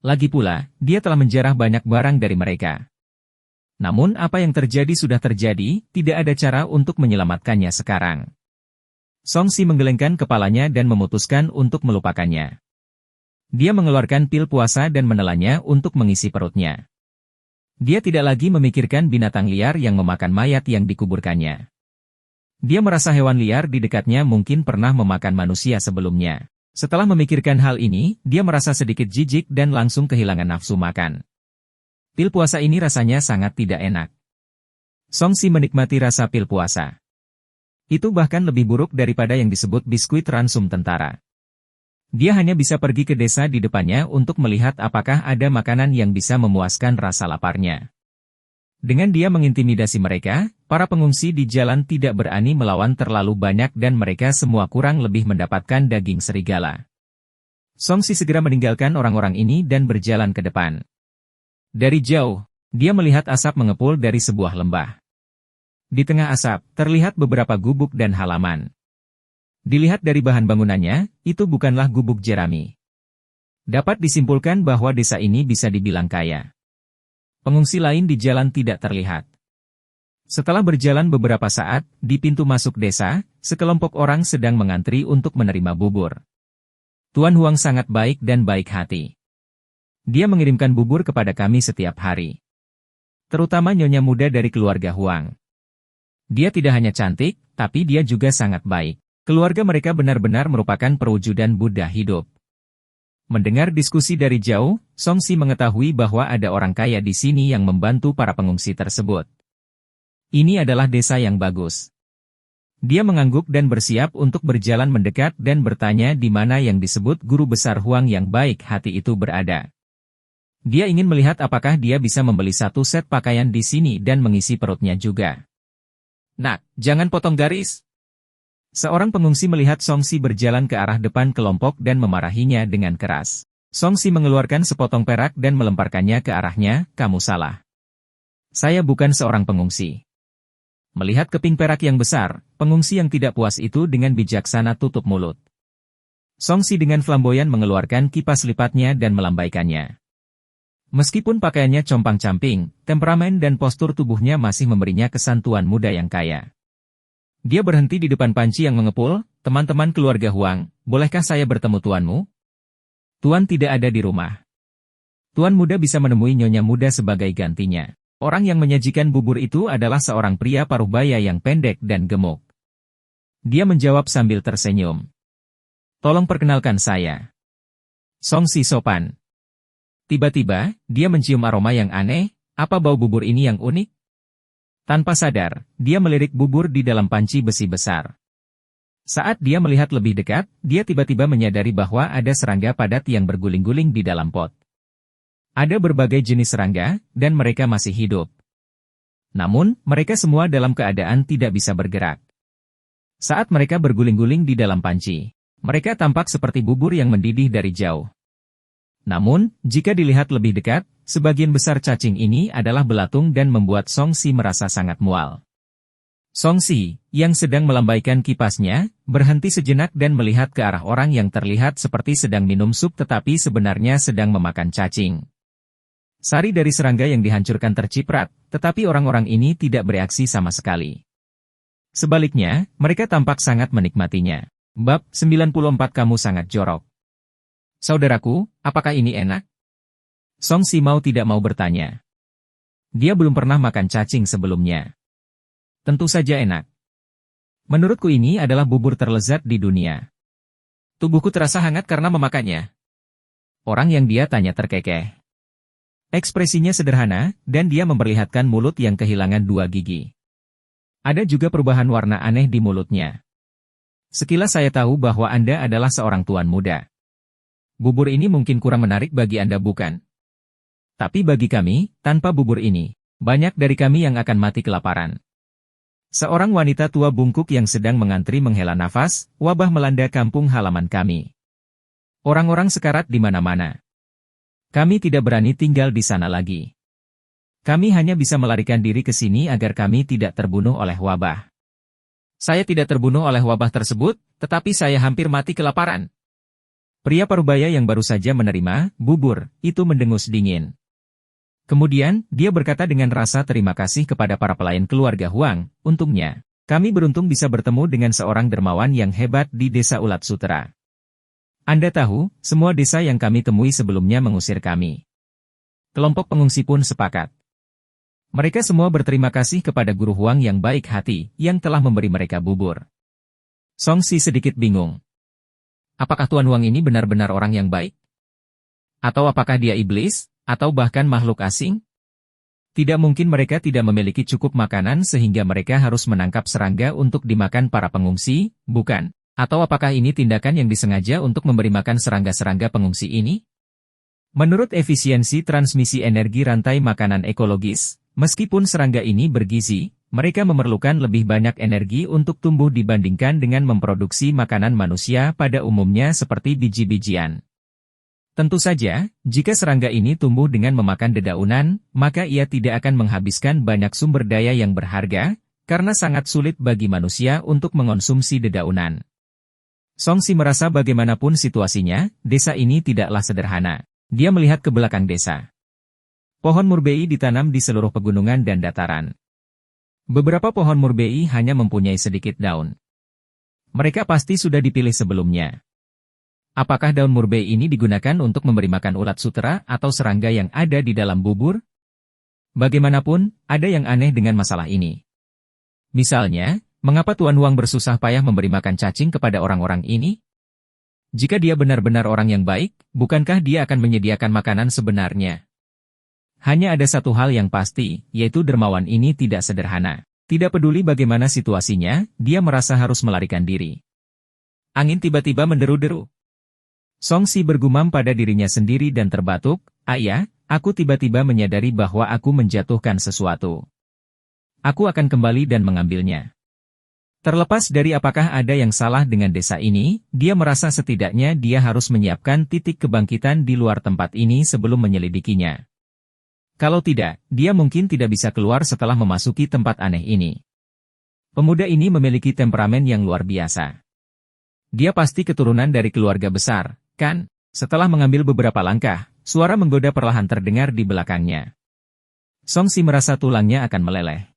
Lagi pula, dia telah menjarah banyak barang dari mereka. Namun apa yang terjadi sudah terjadi, tidak ada cara untuk menyelamatkannya sekarang. Songsi menggelengkan kepalanya dan memutuskan untuk melupakannya. Dia mengeluarkan pil puasa dan menelannya untuk mengisi perutnya. Dia tidak lagi memikirkan binatang liar yang memakan mayat yang dikuburkannya. Dia merasa hewan liar di dekatnya mungkin pernah memakan manusia sebelumnya. Setelah memikirkan hal ini, dia merasa sedikit jijik dan langsung kehilangan nafsu makan. Pil puasa ini rasanya sangat tidak enak. Songsi menikmati rasa pil puasa. Itu bahkan lebih buruk daripada yang disebut biskuit ransum tentara. Dia hanya bisa pergi ke desa di depannya untuk melihat apakah ada makanan yang bisa memuaskan rasa laparnya. Dengan dia mengintimidasi mereka, para pengungsi di jalan tidak berani melawan terlalu banyak dan mereka semua kurang lebih mendapatkan daging serigala. Songsi segera meninggalkan orang-orang ini dan berjalan ke depan. Dari jauh, dia melihat asap mengepul dari sebuah lembah. Di tengah asap, terlihat beberapa gubuk dan halaman. Dilihat dari bahan bangunannya, itu bukanlah gubuk jerami. Dapat disimpulkan bahwa desa ini bisa dibilang kaya. Pengungsi lain di jalan tidak terlihat. Setelah berjalan beberapa saat, di pintu masuk desa, sekelompok orang sedang mengantri untuk menerima bubur. Tuan Huang sangat baik dan baik hati. Dia mengirimkan bubur kepada kami setiap hari. Terutama nyonya muda dari keluarga Huang. Dia tidak hanya cantik, tapi dia juga sangat baik. Keluarga mereka benar-benar merupakan perwujudan Buddha hidup. Mendengar diskusi dari jauh, Songsi mengetahui bahwa ada orang kaya di sini yang membantu para pengungsi tersebut. Ini adalah desa yang bagus. Dia mengangguk dan bersiap untuk berjalan mendekat dan bertanya di mana yang disebut guru besar Huang yang baik hati itu berada. Dia ingin melihat apakah dia bisa membeli satu set pakaian di sini dan mengisi perutnya juga. Nak, jangan potong garis. Seorang pengungsi melihat Songsi berjalan ke arah depan kelompok dan memarahinya dengan keras. Songsi mengeluarkan sepotong perak dan melemparkannya ke arahnya, kamu salah. Saya bukan seorang pengungsi. Melihat keping perak yang besar, pengungsi yang tidak puas itu dengan bijaksana tutup mulut. Songsi dengan flamboyan mengeluarkan kipas lipatnya dan melambaikannya. Meskipun pakaiannya compang-camping, temperamen dan postur tubuhnya masih memberinya kesan tuan muda yang kaya. Dia berhenti di depan panci yang mengepul, teman-teman keluarga Huang, bolehkah saya bertemu tuanmu? Tuan tidak ada di rumah. Tuan muda bisa menemui nyonya muda sebagai gantinya. Orang yang menyajikan bubur itu adalah seorang pria paruh baya yang pendek dan gemuk. Dia menjawab sambil tersenyum. Tolong perkenalkan saya. Songsi sopan. Tiba-tiba, dia mencium aroma yang aneh, apa bau bubur ini yang unik? Tanpa sadar, dia melirik bubur di dalam panci besi besar. Saat dia melihat lebih dekat, dia tiba-tiba menyadari bahwa ada serangga padat yang berguling-guling di dalam pot. Ada berbagai jenis serangga, dan mereka masih hidup. Namun, mereka semua dalam keadaan tidak bisa bergerak. Saat mereka berguling-guling di dalam panci, mereka tampak seperti bubur yang mendidih dari jauh. Namun, jika dilihat lebih dekat, sebagian besar cacing ini adalah belatung dan membuat Song Si merasa sangat mual. Song Si, yang sedang melambaikan kipasnya, berhenti sejenak dan melihat ke arah orang yang terlihat seperti sedang minum sup tetapi sebenarnya sedang memakan cacing. Sari dari serangga yang dihancurkan terciprat, tetapi orang-orang ini tidak bereaksi sama sekali. Sebaliknya, mereka tampak sangat menikmatinya. Bab 94 Kamu sangat jorok. Saudaraku, apakah ini enak? Song Si tidak mau bertanya. Dia belum pernah makan cacing sebelumnya. Tentu saja enak. Menurutku ini adalah bubur terlezat di dunia. Tubuhku terasa hangat karena memakannya. Orang yang dia tanya terkekeh. Ekspresinya sederhana, dan dia memperlihatkan mulut yang kehilangan 2 gigi. Ada juga perubahan warna aneh di mulutnya. Sekilas saya tahu bahwa Anda adalah seorang tuan muda. Bubur ini mungkin kurang menarik bagi Anda bukan? Tapi bagi kami, tanpa bubur ini, banyak dari kami yang akan mati kelaparan. Seorang wanita tua bungkuk yang sedang mengantri menghela nafas, wabah melanda kampung halaman kami. Orang-orang sekarat di mana-mana. Kami tidak berani tinggal di sana lagi. Kami hanya bisa melarikan diri ke sini agar kami tidak terbunuh oleh wabah. Saya tidak terbunuh oleh wabah tersebut, tetapi saya hampir mati kelaparan. Pria parubaya yang baru saja menerima bubur itu mendengus dingin. Kemudian, dia berkata dengan rasa terima kasih kepada para pelayan keluarga Huang. Untungnya, kami beruntung bisa bertemu dengan seorang dermawan yang hebat di desa Ulat Sutera. Anda tahu, semua desa yang kami temui sebelumnya mengusir kami. Kelompok pengungsi pun sepakat. Mereka semua berterima kasih kepada guru Huang yang baik hati, yang telah memberi mereka bubur. Song Si sedikit bingung. Apakah Tuan Huang ini benar-benar orang yang baik? Atau apakah dia iblis, atau bahkan makhluk asing? Tidak mungkin mereka tidak memiliki cukup makanan sehingga mereka harus menangkap serangga untuk dimakan para pengungsi, bukan? Atau apakah ini tindakan yang disengaja untuk memberi makan serangga-serangga pengungsi ini? Menurut efisiensi transmisi energi rantai makanan ekologis, meskipun serangga ini bergizi, mereka memerlukan lebih banyak energi untuk tumbuh dibandingkan dengan memproduksi makanan manusia pada umumnya seperti biji-bijian. Tentu saja, jika serangga ini tumbuh dengan memakan dedaunan, maka ia tidak akan menghabiskan banyak sumber daya yang berharga, karena sangat sulit bagi manusia untuk mengonsumsi dedaunan. Song Si merasa bagaimanapun situasinya, desa ini tidaklah sederhana. Dia melihat ke belakang desa. Pohon murbei ditanam di seluruh pegunungan dan dataran. Beberapa pohon murbei hanya mempunyai sedikit daun. Mereka pasti sudah dipilih sebelumnya. Apakah daun murbei ini digunakan untuk memberi makan ulat sutera atau serangga yang ada di dalam bubur? Bagaimanapun, ada yang aneh dengan masalah ini. Misalnya, mengapa Tuan Huang bersusah payah memberi makan cacing kepada orang-orang ini? Jika dia benar-benar orang yang baik, bukankah dia akan menyediakan makanan sebenarnya? Hanya ada satu hal yang pasti, yaitu dermawan ini tidak sederhana. Tidak peduli bagaimana situasinya, dia merasa harus melarikan diri. Angin tiba-tiba menderu-deru. Song Si bergumam pada dirinya sendiri dan terbatuk, "Ayah, aku tiba-tiba menyadari bahwa aku menjatuhkan sesuatu. Aku akan kembali dan mengambilnya." Terlepas dari apakah ada yang salah dengan desa ini, dia merasa setidaknya dia harus menyiapkan titik kebangkitan di luar tempat ini sebelum menyelidikinya. Kalau tidak, dia mungkin tidak bisa keluar setelah memasuki tempat aneh ini. Pemuda ini memiliki temperamen yang luar biasa. Dia pasti keturunan dari keluarga besar, kan? Setelah mengambil beberapa langkah, suara menggoda perlahan terdengar di belakangnya. Song Si merasa tulangnya akan meleleh.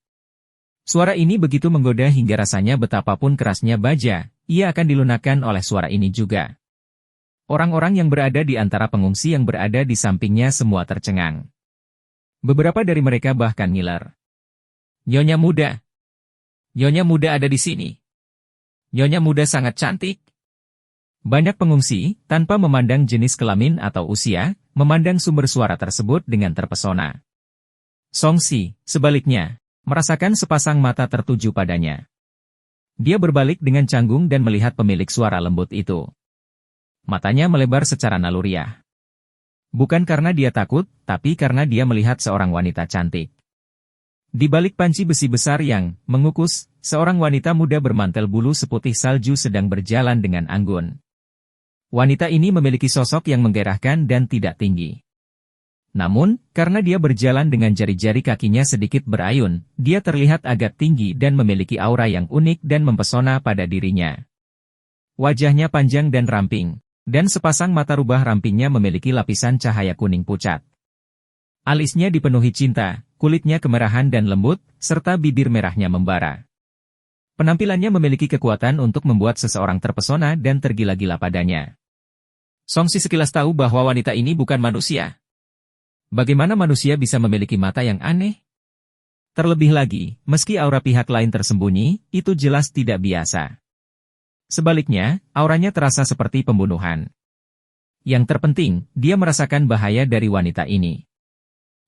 Suara ini begitu menggoda hingga rasanya betapapun kerasnya baja, ia akan dilunakkan oleh suara ini juga. Orang-orang yang berada di antara pengungsi yang berada di sampingnya semua tercengang. Beberapa dari mereka bahkan ngiler. "Nyonya muda. Nyonya muda ada di sini. Nyonya muda sangat cantik." Banyak pengungsi, tanpa memandang jenis kelamin atau usia, memandang sumber suara tersebut dengan terpesona. Song Si, sebaliknya, merasakan sepasang mata tertuju padanya. Dia berbalik dengan canggung dan melihat pemilik suara lembut itu. Matanya melebar secara naluriah. Bukan karena dia takut, tapi karena dia melihat seorang wanita cantik. Di balik panci besi besar yang mengukus, seorang wanita muda bermantel bulu seputih salju sedang berjalan dengan anggun. Wanita ini memiliki sosok yang menggairahkan dan tidak tinggi. Namun, karena dia berjalan dengan jari-jari kakinya sedikit berayun, dia terlihat agak tinggi dan memiliki aura yang unik dan mempesona pada dirinya. Wajahnya panjang dan ramping, dan sepasang mata rubah rampingnya memiliki lapisan cahaya kuning pucat. Alisnya dipenuhi cinta, kulitnya kemerahan dan lembut, serta bibir merahnya membara. Penampilannya memiliki kekuatan untuk membuat seseorang terpesona dan tergila-gila padanya. Songsi sekilas tahu bahwa wanita ini bukan manusia. Bagaimana manusia bisa memiliki mata yang aneh? Terlebih lagi, meski aura pihak lain tersembunyi, itu jelas tidak biasa. Sebaliknya, auranya terasa seperti pembunuhan. Yang terpenting, dia merasakan bahaya dari wanita ini.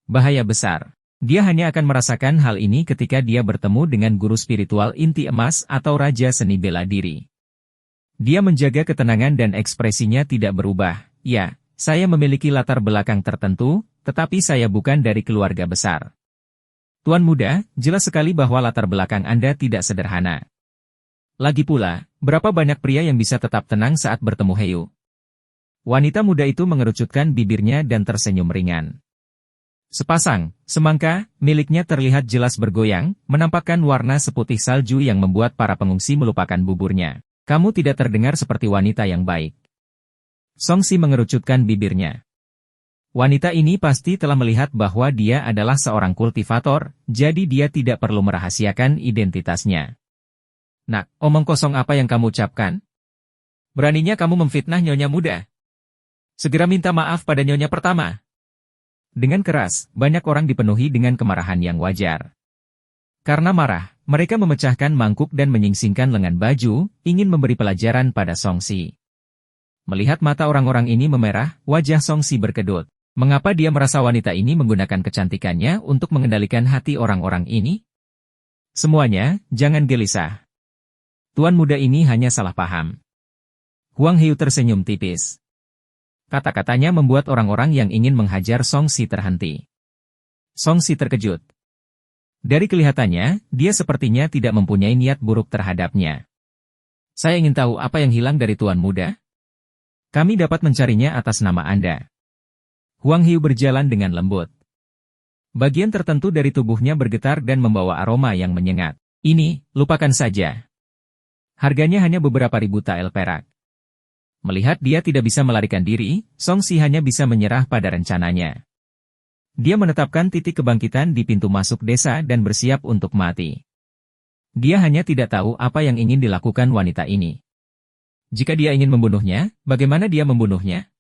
Bahaya besar. Dia hanya akan merasakan hal ini ketika dia bertemu dengan guru spiritual inti emas atau raja seni bela diri. Dia menjaga ketenangan dan ekspresinya tidak berubah. Ya, saya memiliki latar belakang tertentu, tetapi saya bukan dari keluarga besar. Tuan muda, jelas sekali bahwa latar belakang Anda tidak sederhana. Lagi pula, berapa banyak pria yang bisa tetap tenang saat bertemu Heu? Wanita muda itu mengerucutkan bibirnya dan tersenyum ringan. Sepasang semangka miliknya terlihat jelas bergoyang, menampakkan warna seputih salju yang membuat para pengungsi melupakan buburnya. Kamu tidak terdengar seperti wanita yang baik. Songsi mengerucutkan bibirnya. Wanita ini pasti telah melihat bahwa dia adalah seorang kultivator, jadi dia tidak perlu merahasiakan identitasnya. Nak, omong kosong apa yang kamu ucapkan? Beraninya kamu memfitnah nyonya muda. Segera minta maaf pada nyonya pertama. Dengan keras, banyak orang dipenuhi dengan kemarahan yang wajar. Karena marah, mereka memecahkan mangkuk dan menyingsingkan lengan baju, ingin memberi pelajaran pada Songsi. Melihat mata orang-orang ini memerah, wajah Songsi berkedut. Mengapa dia merasa wanita ini menggunakan kecantikannya untuk mengendalikan hati orang-orang ini? Semuanya, jangan gelisah. Tuan muda ini hanya salah paham. Huang Heu tersenyum tipis. Kata-katanya membuat orang-orang yang ingin menghajar Songsi terhenti. Songsi terkejut. Dari kelihatannya, dia sepertinya tidak mempunyai niat buruk terhadapnya. Saya ingin tahu apa yang hilang dari Tuan muda? Kami dapat mencarinya atas nama Anda. Huang Heu berjalan dengan lembut. Bagian tertentu dari tubuhnya bergetar dan membawa aroma yang menyengat. Ini, lupakan saja. Harganya hanya beberapa ribu tael perak. Melihat dia tidak bisa melarikan diri, Songsi hanya bisa menyerah pada rencananya. Dia menetapkan titik kebangkitan di pintu masuk desa dan bersiap untuk mati. Dia hanya tidak tahu apa yang ingin dilakukan wanita ini. Jika dia ingin membunuhnya, bagaimana dia membunuhnya?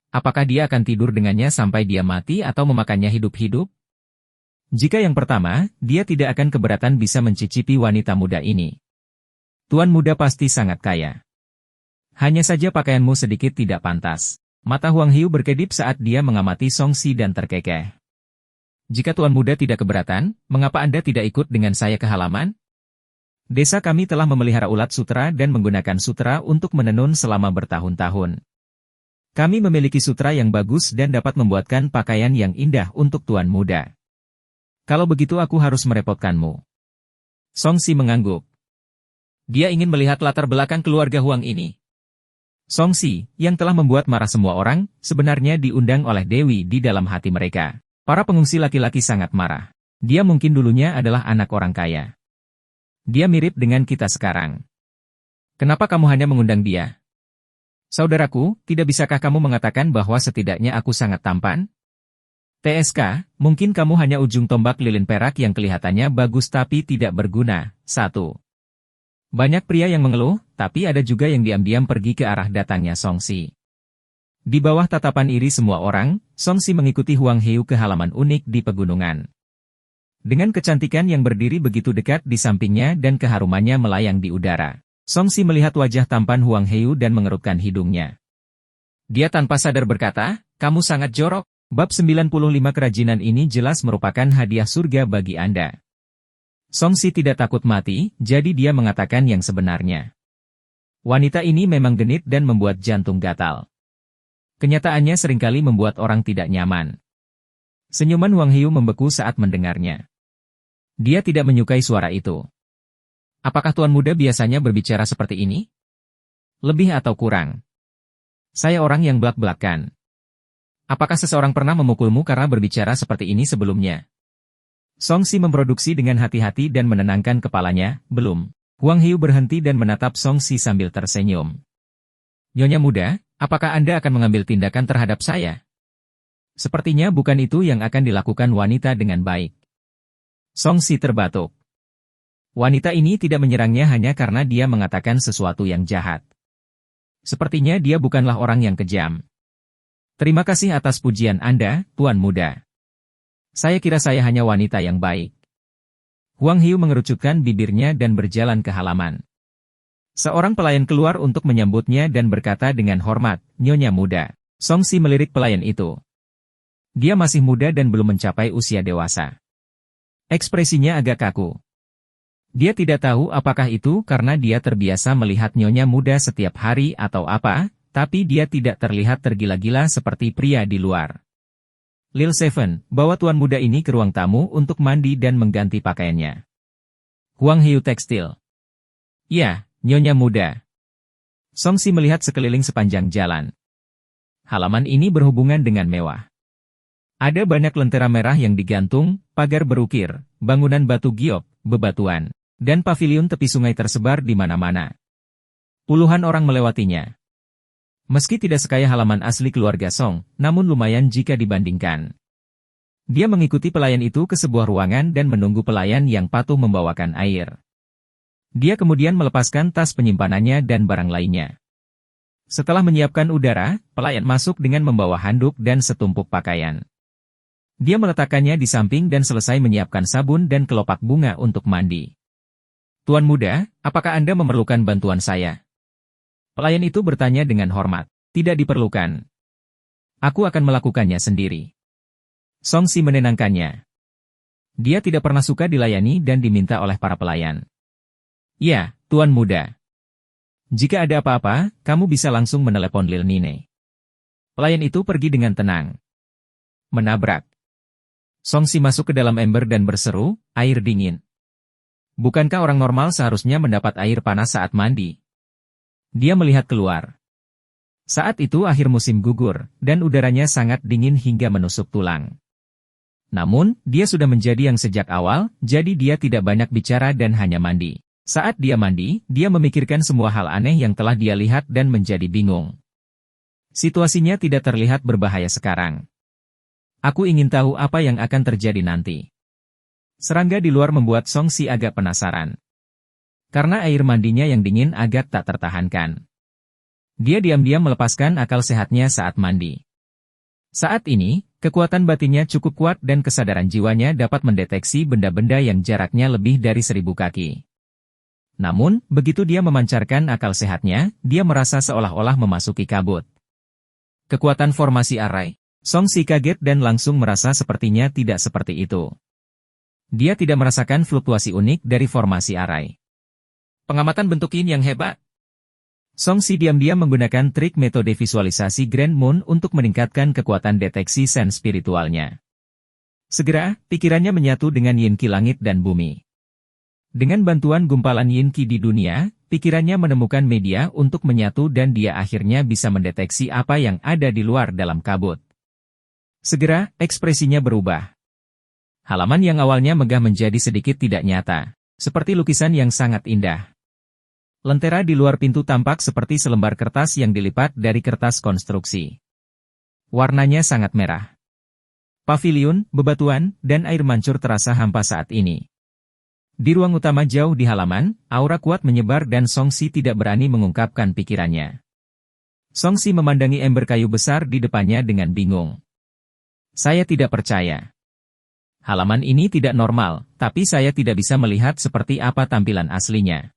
Apakah dia akan tidur dengannya sampai dia mati atau memakannya hidup-hidup? Jika yang pertama, dia tidak akan keberatan bisa mencicipi wanita muda ini. Tuan muda pasti sangat kaya. Hanya saja pakaianmu sedikit tidak pantas. Mata Huang Heu berkedip saat dia mengamati Songsi dan terkekeh. Jika Tuan muda tidak keberatan, mengapa Anda tidak ikut dengan saya ke halaman? Desa kami telah memelihara ulat sutra dan menggunakan sutra untuk menenun selama bertahun-tahun. Kami memiliki sutra yang bagus dan dapat membuatkan pakaian yang indah untuk Tuan muda. Kalau begitu aku harus merepotkanmu. Songsi mengangguk. Dia ingin melihat latar belakang keluarga Huang ini. Songsi, yang telah membuat marah semua orang, sebenarnya diundang oleh Dewi di dalam hati mereka. Para pengungsi laki-laki sangat marah. Dia mungkin dulunya adalah anak orang kaya. Dia mirip dengan kita sekarang. Kenapa kamu hanya mengundang dia? Saudaraku, tidak bisakah kamu mengatakan bahwa setidaknya aku sangat tampan? TSK, mungkin kamu hanya ujung tombak lilin perak yang kelihatannya bagus tapi tidak berguna. 1. Banyak pria yang mengeluh, tapi ada juga yang diam-diam pergi ke arah datangnya Songsi. Di bawah tatapan iri semua orang, Songsi mengikuti Huang Heu ke halaman unik di pegunungan. Dengan kecantikan yang berdiri begitu dekat di sampingnya dan keharumannya melayang di udara, Songsi melihat wajah tampan Huang Heu dan mengerutkan hidungnya. Dia tanpa sadar berkata, "Kamu sangat jorok. Bab 95 kerajinan ini jelas merupakan hadiah surga bagi Anda." Songsi tidak takut mati, jadi dia mengatakan yang sebenarnya. Wanita ini memang genit dan membuat jantung gatal. Kenyataannya seringkali membuat orang tidak nyaman. Senyuman Huang Heu membeku saat mendengarnya. Dia tidak menyukai suara itu. Apakah Tuan muda biasanya berbicara seperti ini? Lebih atau kurang? Saya orang yang belak-belakan. Apakah seseorang pernah memukulmu karena berbicara seperti ini sebelumnya? Song Si memproduksi dengan hati-hati dan menenangkan kepalanya, belum. Huang Hiu berhenti dan menatap Song Si sambil tersenyum. Nyonya muda, apakah Anda akan mengambil tindakan terhadap saya? Sepertinya bukan itu yang akan dilakukan wanita dengan baik. Song Si terbatuk. Wanita ini tidak menyerangnya hanya karena dia mengatakan sesuatu yang jahat. Sepertinya dia bukanlah orang yang kejam. Terima kasih atas pujian Anda, Tuan Muda. Saya kira saya hanya wanita yang baik. Huang Hiu mengerucutkan bibirnya dan berjalan ke halaman. Seorang pelayan keluar untuk menyambutnya dan berkata dengan hormat, Nyonya muda. Song Si melirik pelayan itu. Dia masih muda dan belum mencapai usia dewasa. Ekspresinya agak kaku. Dia tidak tahu apakah itu karena dia terbiasa melihat nyonya muda setiap hari atau apa, tapi dia tidak terlihat tergila-gila seperti pria di luar. Lil Seven, bawa tuan muda ini ke ruang tamu untuk mandi dan mengganti pakaiannya. Huang Hiu Tekstil. Ya, nyonya muda. Song Si melihat sekeliling sepanjang jalan. Halaman ini berhubungan dengan mewah. Ada banyak lentera merah yang digantung, pagar berukir, bangunan batu giok, bebatuan, dan paviliun tepi sungai tersebar di mana-mana. Puluhan orang melewatinya. Meski tidak sekaya halaman asli keluarga Song, namun lumayan jika dibandingkan. Dia mengikuti pelayan itu ke sebuah ruangan dan menunggu pelayan yang patuh membawakan air. Dia kemudian melepaskan tas penyimpanannya dan barang lainnya. Setelah menyiapkan udara, pelayan masuk dengan membawa handuk dan setumpuk pakaian. Dia meletakkannya di samping dan selesai menyiapkan sabun dan kelopak bunga untuk mandi. Tuan muda, apakah Anda memerlukan bantuan saya? Pelayan itu bertanya dengan hormat. Tidak diperlukan. Aku akan melakukannya sendiri. Song Si menenangkannya. Dia tidak pernah suka dilayani dan diminta oleh para pelayan. Ya, Tuan muda. Jika ada apa-apa, kamu bisa langsung menelepon Lil Nine. Pelayan itu pergi dengan tenang. Menabrak. Song Si masuk ke dalam ember dan berseru, air dingin. Bukankah orang normal seharusnya mendapat air panas saat mandi? Dia melihat keluar. Saat itu akhir musim gugur, dan udaranya sangat dingin hingga menusuk tulang. Namun, dia sudah menjadi yang sejak awal, jadi dia tidak banyak bicara dan hanya mandi. Saat dia mandi, dia memikirkan semua hal aneh yang telah dia lihat dan menjadi bingung. Situasinya tidak terlihat berbahaya sekarang. Aku ingin tahu apa yang akan terjadi nanti. Serangga di luar membuat Song Si agak penasaran. Karena air mandinya yang dingin agak tak tertahankan. Dia diam-diam melepaskan akal sehatnya saat mandi. Saat ini, kekuatan batinnya cukup kuat dan kesadaran jiwanya dapat mendeteksi benda-benda yang jaraknya lebih dari 1000 kaki. Namun, begitu dia memancarkan akal sehatnya, dia merasa seolah-olah memasuki kabut. Kekuatan formasi arai. Song Si kaget dan langsung merasa sepertinya tidak seperti itu. Dia tidak merasakan fluktuasi unik dari formasi arai. Pengamatan bentuk yin yang hebat. Song Si diam-diam menggunakan trik metode visualisasi Grand Moon untuk meningkatkan kekuatan deteksi sen spiritualnya. Segera, pikirannya menyatu dengan yin ki langit dan bumi. Dengan bantuan gumpalan yin ki di dunia, pikirannya menemukan media untuk menyatu dan dia akhirnya bisa mendeteksi apa yang ada di luar dalam kabut. Segera, ekspresinya berubah. Halaman yang awalnya megah menjadi sedikit tidak nyata, seperti lukisan yang sangat indah. Lentera di luar pintu tampak seperti selembar kertas yang dilipat dari kertas konstruksi. Warnanya sangat merah. Paviliun, bebatuan, dan air mancur terasa hampa saat ini. Di ruang utama jauh di halaman, aura kuat menyebar dan Song Si tidak berani mengungkapkan pikirannya. Song Si memandangi ember kayu besar di depannya dengan bingung. Saya tidak percaya. Halaman ini tidak normal, tapi saya tidak bisa melihat seperti apa tampilan aslinya.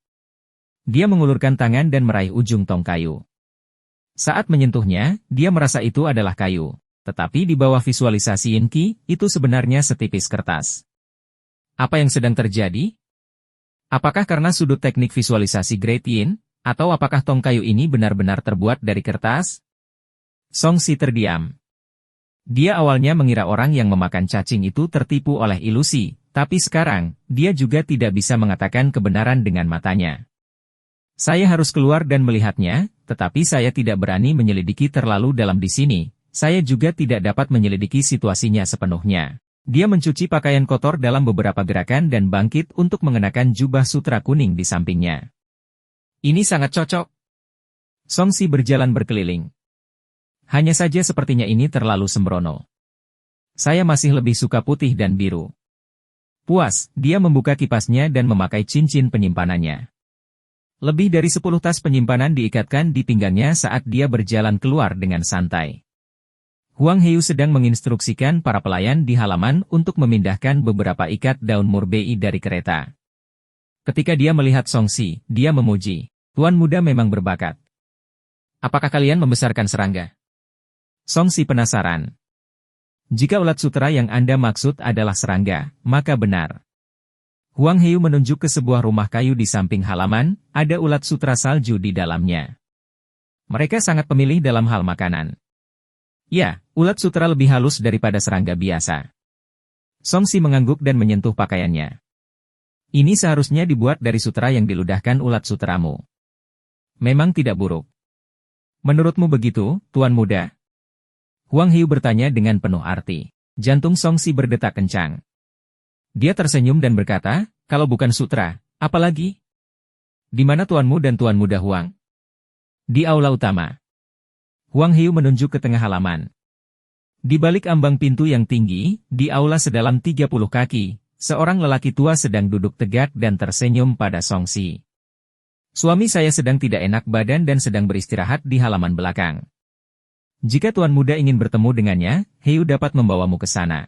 Dia mengulurkan tangan dan meraih ujung tong kayu. Saat menyentuhnya, dia merasa itu adalah kayu. Tetapi di bawah visualisasi yin ki, itu sebenarnya setipis kertas. Apa yang sedang terjadi? Apakah karena sudut teknik visualisasi Great Yin, atau apakah tong kayu ini benar-benar terbuat dari kertas? Song Si terdiam. Dia awalnya mengira orang yang memakan cacing itu tertipu oleh ilusi, tapi sekarang, dia juga tidak bisa mengatakan kebenaran dengan matanya. Saya harus keluar dan melihatnya, tetapi saya tidak berani menyelidiki terlalu dalam di sini. Saya juga tidak dapat menyelidiki situasinya sepenuhnya. Dia mencuci pakaian kotor dalam beberapa gerakan dan bangkit untuk mengenakan jubah sutra kuning di sampingnya. Ini sangat cocok. Songsi berjalan berkeliling. Hanya saja sepertinya ini terlalu sembrono. Saya masih lebih suka putih dan biru. Puas, dia membuka kipasnya dan memakai cincin penyimpanannya. Lebih dari 10 tas penyimpanan diikatkan di pinggangnya saat dia berjalan keluar dengan santai. Huang Heu sedang menginstruksikan para pelayan di halaman untuk memindahkan beberapa ikat daun murbei dari kereta. Ketika dia melihat Songsi, dia memuji, "Tuan muda memang berbakat. Apakah kalian membesarkan serangga?" Songsi penasaran. Jika ulat sutra yang Anda maksud adalah serangga, maka benar. Huang Heu menunjuk ke sebuah rumah kayu di samping halaman, ada ulat sutra salju di dalamnya. Mereka sangat pemilih dalam hal makanan. Ya, ulat sutra lebih halus daripada serangga biasa. Songsi mengangguk dan menyentuh pakaiannya. Ini seharusnya dibuat dari sutra yang diludahkan ulat sutramu. Memang tidak buruk. Menurutmu begitu, Tuan muda? Huang Heu bertanya dengan penuh arti. Jantung Songsi berdetak kencang. Dia tersenyum dan berkata, "Kalau bukan sutra, apa lagi? Di mana tuanmu dan tuan muda Huang?" "Di aula utama." Huang Heu menunjuk ke tengah halaman. Di balik ambang pintu yang tinggi, di aula sedalam 30 kaki, seorang lelaki tua sedang duduk tegak dan tersenyum pada Songsi. "Suami saya sedang tidak enak badan dan sedang beristirahat di halaman belakang. Jika tuan muda ingin bertemu dengannya, Heu dapat membawamu ke sana.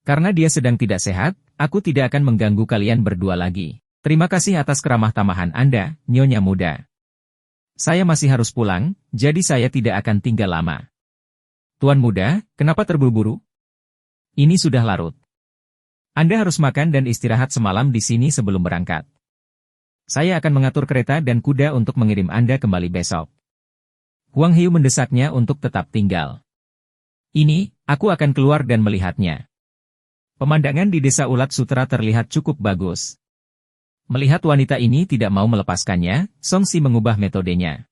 Karena dia sedang tidak sehat, aku tidak akan mengganggu kalian berdua lagi. Terima kasih atas keramah tamahan Anda, Nyonya muda. Saya masih harus pulang, jadi saya tidak akan tinggal lama." "Tuan muda, kenapa terburu-buru? Ini sudah larut. Anda harus makan dan istirahat semalam di sini sebelum berangkat. Saya akan mengatur kereta dan kuda untuk mengirim Anda kembali besok." Huang Heu mendesaknya untuk tetap tinggal. "Ini, aku akan keluar dan melihatnya." Pemandangan di desa ulat sutra terlihat cukup bagus. Melihat wanita ini tidak mau melepaskannya, Songsi mengubah metodenya.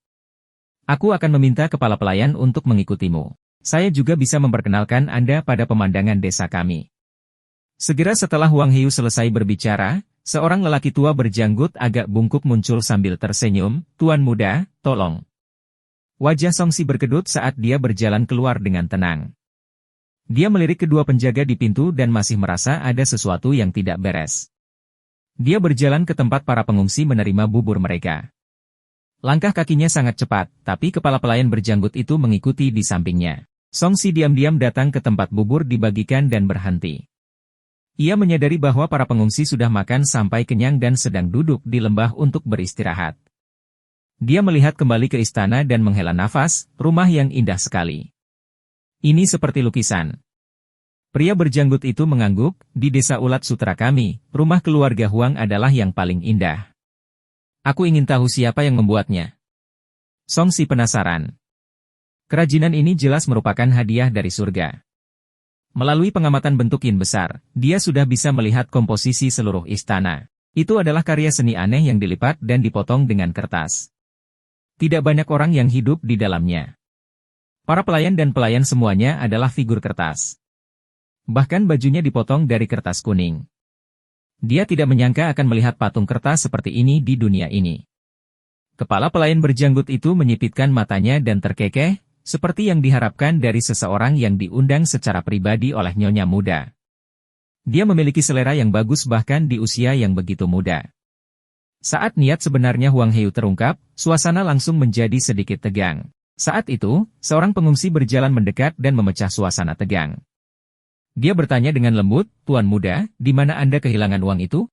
"Aku akan meminta kepala pelayan untuk mengikutimu. Saya juga bisa memperkenalkan Anda pada pemandangan desa kami." Segera setelah Huang Heu selesai berbicara, seorang lelaki tua berjanggut agak bungkuk muncul sambil tersenyum, "Tuan muda, tolong." Wajah Songsi berkedut saat dia berjalan keluar dengan tenang. Dia melirik kedua penjaga di pintu dan masih merasa ada sesuatu yang tidak beres. Dia berjalan ke tempat para pengungsi menerima bubur mereka. Langkah kakinya sangat cepat, tapi kepala pelayan berjanggut itu mengikuti di sampingnya. Songsi diam-diam datang ke tempat bubur dibagikan dan berhenti. Ia menyadari bahwa para pengungsi sudah makan sampai kenyang dan sedang duduk di lembah untuk beristirahat. Dia melihat kembali ke istana dan menghela nafas, rumah yang indah sekali. Ini seperti lukisan. Pria berjanggut itu mengangguk, "Di desa ulat sutra kami, rumah keluarga Huang adalah yang paling indah. Aku ingin tahu siapa yang membuatnya." Songsi penasaran. Kerajinan ini jelas merupakan hadiah dari surga. Melalui pengamatan bentuk yin besar, dia sudah bisa melihat komposisi seluruh istana. Itu adalah karya seni aneh yang dilipat dan dipotong dengan kertas. Tidak banyak orang yang hidup di dalamnya. Para pelayan dan pelayan semuanya adalah figur kertas. Bahkan bajunya dipotong dari kertas kuning. Dia tidak menyangka akan melihat patung kertas seperti ini di dunia ini. Kepala pelayan berjanggut itu menyipitkan matanya dan terkekeh, seperti yang diharapkan dari seseorang yang diundang secara pribadi oleh Nyonya muda. Dia memiliki selera yang bagus bahkan di usia yang begitu muda. Saat niat sebenarnya Huang Heu terungkap, suasana langsung menjadi sedikit tegang. Saat itu, seorang pengungsi berjalan mendekat dan memecah suasana tegang. Dia bertanya dengan lembut, "Tuan muda, di mana Anda kehilangan uang itu?"